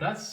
10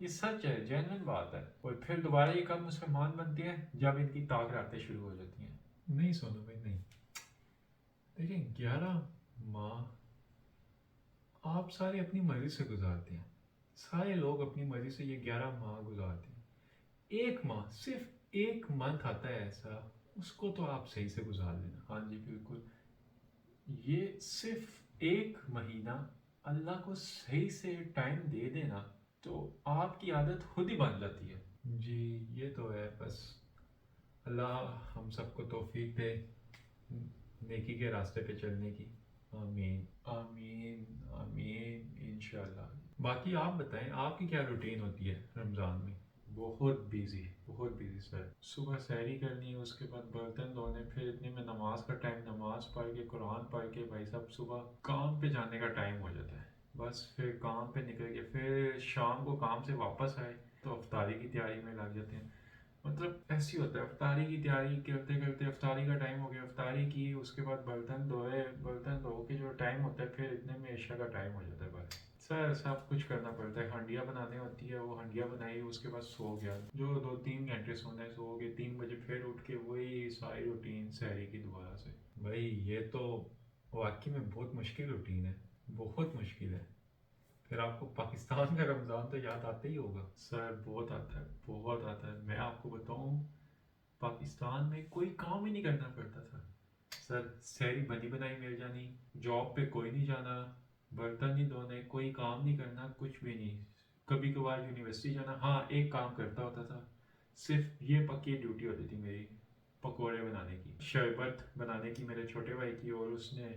یہ سچ ہے، جینوئن بات ہے. اور پھر دوبارہ یہ کب مسلمان بنتے ہیں؟ جب ان کی طاق راتیں شروع ہو جاتی ہیں. نہیں سونو بھائی نہیں، دیکھیں 11 ماہ آپ سارے اپنی مرضی سے گزارتے ہیں، سارے لوگ اپنی مرضی سے یہ 11 ماہ گزارتے ہیں. ایک ماہ، صرف ایک منتھ آتا ہے ایسا، اس کو تو آپ صحیح سے گزار لینا. ہاں جی بالکل، یہ صرف ایک مہینہ اللہ کو صحیح سے ٹائم دے دینا تو آپ کی عادت خود ہی بن جاتی ہے. جی یہ تو ہے، بس اللہ ہم سب کو توفیق دے نیکی کے راستے پہ چلنے کی. آمین آمین آمین انشاءاللہ. باقی آپ بتائیں آپ کی کیا روٹین ہوتی ہے رمضان میں؟ بہت بیزی سر. صبح سحری کرنی ہے، اس کے بعد برتن دھونے، پھر اتنے میں نماز کا ٹائم، نماز پڑھ کے قرآن پڑھ کے بھائی صاحب صبح کام پہ جانے کا ٹائم ہو جاتا ہے. بس پھر کام پہ نکل کے پھر شام کو کام سے واپس آئے تو افطاری کی تیاری میں لگ جاتے ہیں. مطلب ایسی ہوتا ہے، افطاری کی تیاری کرتے کرتے افطاری کا ٹائم ہو گیا، افطاری کی، اس کے بعد برتن دھوئے، برتن دھو کے جو ٹائم ہوتا ہے پھر اتنے میں عشاء کا ٹائم ہو جاتا ہے. بس سر سب کچھ کرنا پڑتا ہے. ہنڈیاں بنانی ہوتی ہے، وہ ہنڈیاں بنائی، اس کے بعد سو گیا، جو 2-3 گھنٹے سونا ہے سو گئے، 3 بجے پھر اٹھ کے وہی ساری روٹین سحری کی دوبارہ سے. بھائی یہ تو واقعی میں بہت مشکل روٹین ہے، بہت مشکل ہے. پھر آپ کو پاکستان کا رمضان تو یاد آتا ہی ہوگا. سر بہت آتا ہے، بہت آتا ہے. میں آپ کو بتاؤں پاکستان میں کوئی کام ہی نہیں کرنا پڑتا تھا. سر سحری بنی بنائی مل جانی، جاب پہ کوئی نہیں جانا، برتن نہیں دھونے، کوئی کام نہیں کرنا، کچھ بھی نہیں. کبھی کبھار یونیورسٹی جانا، ہاں ایک کام کرتا ہوتا تھا، صرف یہ پکی ڈیوٹی ہوتی تھی میری، پکوڑے بنانے کی، شربت بنانے کی میرے چھوٹے بھائی کی، اور اس نے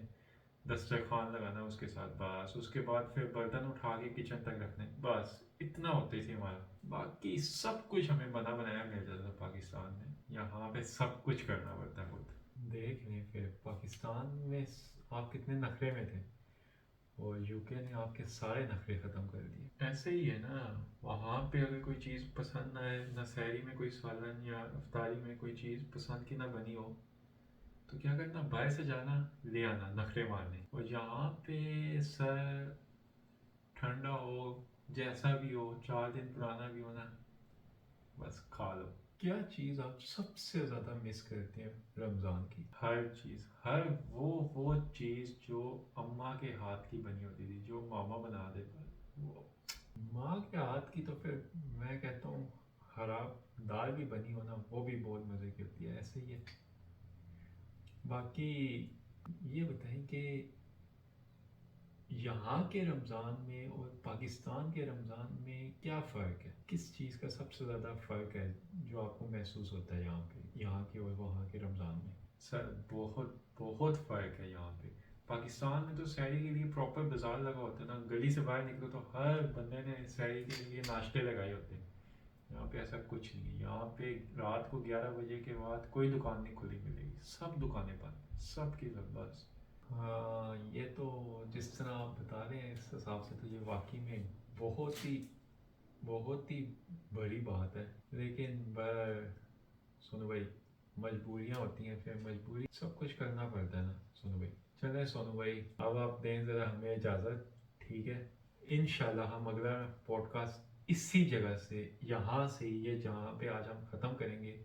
دسترخوان لگانا اس کے ساتھ. بس اس کے بعد پھر برتن اٹھا کے کچن تک رکھنے، بس اتنا ہوتے تھے ہمارا. باقی سب کچھ ہمیں بنا بنایا مل جاتا تھا پاکستان میں. یہاں پہ سب کچھ کرنا پڑتا ہے خود. دیکھ لیں پھر پاکستان میں آپ کتنے نخرے میں تھے، اور یو کے نے آپ کے سارے نخرے ختم کر دیے. ایسے ہی ہے نا، وہاں پہ اگر کوئی چیز پسند نہ آئے، نہ سحری میں کوئی سالن یا افطاری میں کوئی چیز پسند کی نہ بنی ہو، تو کیا کرنا، باہر سے جانا لے آنا نخرے مارنے. اور یہاں پہ سر ٹھنڈا ہو جیسا بھی ہو، 4 دن پرانا بھی ہو نا، بس کھا لو. کیا چیز آپ سب سے زیادہ مس کرتے ہیں رمضان کی؟ ہر چیز، ہر وہ چیز جو اماں کے ہاتھ کی بنی ہوتی تھی، جو ماما بنا دیتا. وہ ماں کے ہاتھ کی تو پھر میں کہتا ہوں خراب دال بھی بنی ہو نا، وہ بھی بہت مزے کی ہوتی ہے. ایسے ہی ہے. باقی یہ بتائیں کہ یہاں کے رمضان میں اور پاکستان کے رمضان میں کیا فرق ہے؟ کس چیز کا سب سے زیادہ فرق ہے جو آپ کو محسوس ہوتا ہے یہاں پہ، یہاں کے اور وہاں کے رمضان میں؟ سر بہت بہت فرق ہے یہاں پہ. پاکستان میں تو سحری کے لیے پراپر بازار لگا ہوتا ہے نا، گلی سے باہر نکلو تو ہر بندے نے سحری کے لیے ناشتے لگائے ہوتے ہیں. یہاں پہ ایسا کچھ نہیں ہے. یہاں پہ رات کو 11 بجے کے بعد کوئی دکان نہیں کھلی ملے گی، سب دکانیں بند، سب کی سب. بس ہاں یہ تو جس طرح آپ بتا رہے ہیں اس حساب سے تو یہ واقعی میں بہت ہی بڑی بات ہے. لیکن سونو بھائی مجبوریاں ہوتی ہیں، پھر مجبوری سب کچھ کرنا پڑتا ہے نا سونو بھائی. چلیں سونو بھائی اب آپ دیں ذرا ہمیں اجازت، ٹھیک ہے؟ انشاءاللہ ہم اگلا پوڈ کاسٹ اسی جگہ سے، یہاں سے یہ جہاں پہ آج ہم ختم کریں گے،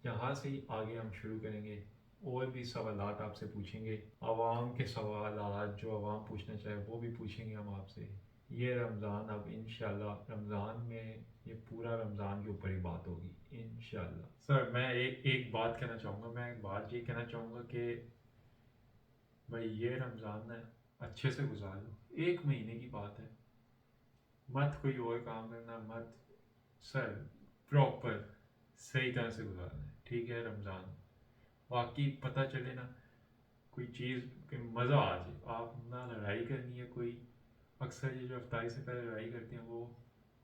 یہاں سے ہی آگے ہم شروع کریں گے. اور بھی سوالات آپ سے پوچھیں گے، عوام کے سوالات جو عوام پوچھنا چاہے وہ بھی پوچھیں گے ہم آپ سے. یہ رمضان اب انشاءاللہ رمضان میں یہ پورا رمضان کے اوپر ہی بات ہوگی انشاءاللہ. سر میں ایک بات کہنا چاہوں گا، میں ایک بات یہ کہنا چاہوں گا کہ بھائی یہ رمضان ہے اچھے سے گزار لو. 1 مہینے کی بات ہے، مت کوئی اور کام کرنا، مت. سر پراپر صحیح طرح سے گزارنا ہے، ٹھیک ہے؟ رمضان واقعی پتہ چلے نا کوئی چیز کہ مزہ آ جائے. آپ نہ لڑائی کرنی ہے کوئی، اکثر یہ جو افطاری سے پہلے لڑائی کرتے ہیں وہ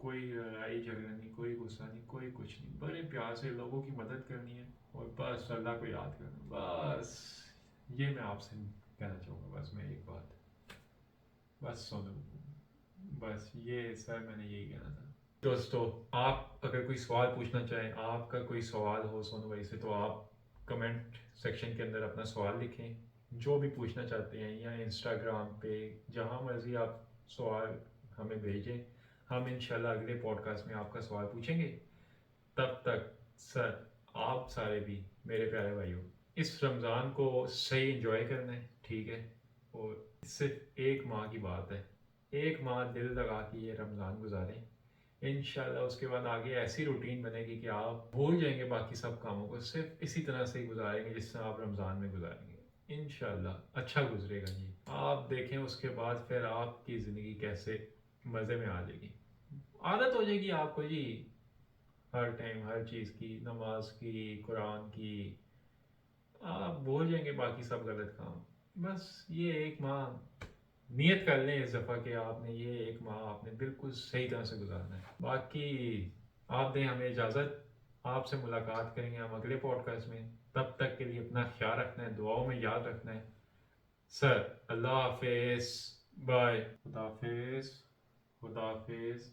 کوئی لڑائی جھگڑا نہیں، کوئی غصہ نہیں، کوئی کچھ نہیں، بڑے پیار سے لوگوں کی مدد کرنی ہے اور بس اللہ کو یاد کرنا. بس یہ میں آپ سے کہنا چاہوں گا. بس میں ایک بات بس سنو، بس یہ سر میں نے یہی کہنا تھا. دوستو آپ اگر کوئی سوال پوچھنا چاہیں، آپ کا کوئی سوال ہو سونو بھائی سے، تو آپ کمنٹ سیکشن کے اندر اپنا سوال لکھیں جو بھی پوچھنا چاہتے ہیں، یا انسٹاگرام پہ جہاں مرضی آپ سوال ہمیں بھیجیں، ہم انشاءاللہ اگلے پوڈ کاسٹ میں آپ کا سوال پوچھیں گے. تب تک سر آپ سارے بھی میرے پیارے بھائیوں اس رمضان کو صحیح انجوائے کرنا ہے, ٹھیک ہے, اور صرف 1 ماہ کی بات ہے, 1 ماہ دل لگا کے یہ رمضان گزاریں. انشاءاللہ اس کے بعد آگے ایسی روٹین بنے گی کہ آپ بھول جائیں گے باقی سب کاموں کو, صرف اسی طرح سے ہی گزاریں گے جس طرح آپ رمضان میں گزاریں گے. انشاءاللہ اچھا گزرے گا جی. آپ دیکھیں اس کے بعد پھر آپ کی زندگی کیسے مزے میں آ جائے گی, عادت ہو جائے گی آپ کو جی, ہر ٹائم ہر چیز کی, نماز کی, قرآن کی, آپ بھول جائیں گے باقی سب غلط کام. بس یہ 1 ماہ نیت کر لیں اس دفعہ کہ آپ نے یہ 1 ماہ آپ نے بالکل صحیح طرح سے گزارنا ہے. باقی آپ دیں ہمیں اجازت, آپ سے ملاقات کریں گے ہم اگلے پوڈ کاسٹ میں. تب تک کے لیے اپنا خیال رکھنا ہے, دعاؤں میں یاد رکھنا ہے. سر اللہ حافظ, بائے, خدا حافظ, خدا حافظ.